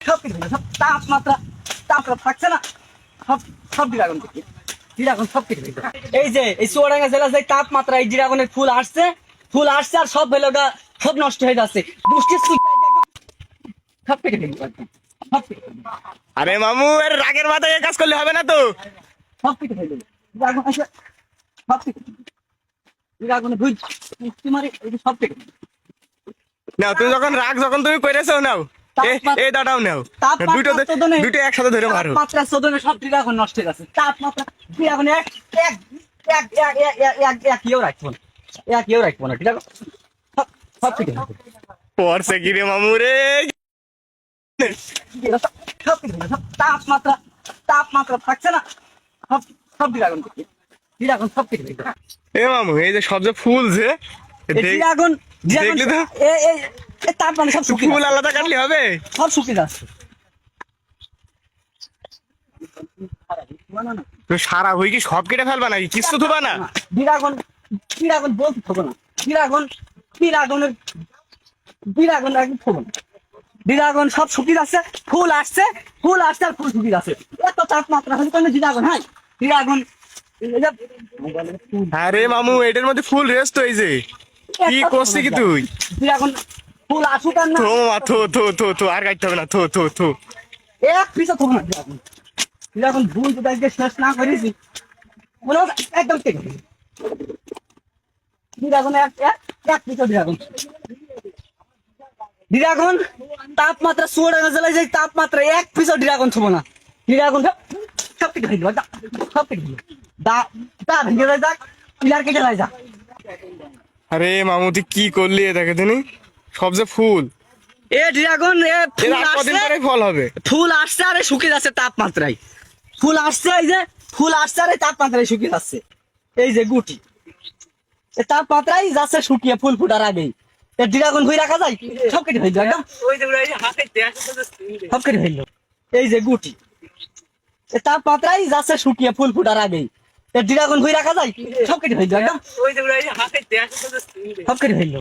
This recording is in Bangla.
সব কিছু সব তাপমাত্রা তাপমাত্রা থাকছে না, সব সব ড্রাগন ড্রাগন সব কিছু। এই যে এই চুয়াডাঙ্গা জেলা যে তাপমাত্রা, এই ড্রাগনের ফুল আসছে আর সব বেলোটা সব নষ্ট হয়ে যাচ্ছে। বৃষ্টির সব কেটে ফেলবে একদম, সব কেটে ফেলবে। আরে মামু এর রাগের মাথায় এ কাজ করলে হবে না তো। সব কেটে ফেলবে ড্রাগন আসে, সব কেটে ফেলবে ড্রাগনের ভুল মারে সব কেটে ফেলবে। নাও তুমি যখন রাগ যখন তুমি করেছো নাও, এই দাঁড়াও নাও, দুটো একসাথে ধরে মারো। তাপমাত্রা চোদনে সব ড্রাগন নষ্ট হয়ে যাচ্ছে। তাপমাত্রা ড্রাগন এক এক এক এক এক ইয়েও রাখবো না, এক ইয়েও রাখবো না ড্রাগন সব সব কেটে ফেলবে। পড়ছে কি রে মামু রে। সব কিছু সব তাপমাত্রা তাপমাত্রা থাকছে না, সব সব ড্রাগন সব কিছু। এ মামু এই যে সব যে ফুল যে ড্রাগন দেখলি তো, তাপমাত্রা সব শুকিয়ে ফুল আলাদা কাটলে হবে, সব শুকিয়ে যাচ্ছে। তুমি সারা হই কি সব কেটে ফেলবা নাকি, কিছু থবা না? ড্রাগন ড্রাগন বলতে থবো না, ড্রাগন ড্রাগনের ড্রাগন একদম থবো না। ড্রাগন সব শুকিয়ে যাচ্ছে, ফুল আসছে আর ফুল শুকিয়ে যাচ্ছে। এত তাপমাত্রা হলে কোনো ড্রাগন হয়? ড্রাগন আরে মামু এটার মধ্যে ফুল রেস্ট হয়েছে, কি করছিস কি তুই? ড্রাগন ফুল আসুক আর না, থো মা থো থো থো থো, আর কাটতে হবে না, থো থো থো। এক পিসও থবো না ড্রাগন। ড্রাগন ভুল যদি আজকে শেষ না করেছি মনে হয় একদম কেটে দেবে। ড্রাগন এক পিসও ড্রাগন তাপমাত্রা চুয়াডাঙ্গা জেলায় যে তাপমাত্রা এক পিসও ড্রাগন থবো না। ড্রাগন সব কেটে ফেলবো, সব কেটে ফেলবো। দা ভেঙে যায় যাক, পিলার কেটে যায় যাক। আরে মামু তুই কি করলি? এ দেখে তুমি সব যে ফুল, এ ড্রাগন এর আর কদিন পরে ফল হবে। ফুল আসছে আরে শুকিয়ে যাচ্ছে তাপমাত্রায়। ফুল আসছে, এই যে ফুল আসছে আরে তাপমাত্রায় শুকিয়ে যাচ্ছে। এই যে গুটি তাপমাত্রায় যাচ্ছে শুকিয়ে, ফুল ফুটার আগেই ড্রাগন হয়ে রাখা যায়? সব কেটে ফেললো একদম, সব কেটে ফেললো। এই যে গুটি তাপমাত্রায় যাচ্ছে শুকিয়ে, ফুল ফুটার আগেই ড্রাগন হয়ে রাখা যায়? সব কেটে ফেললো একদম, সব কেটে ফেললো।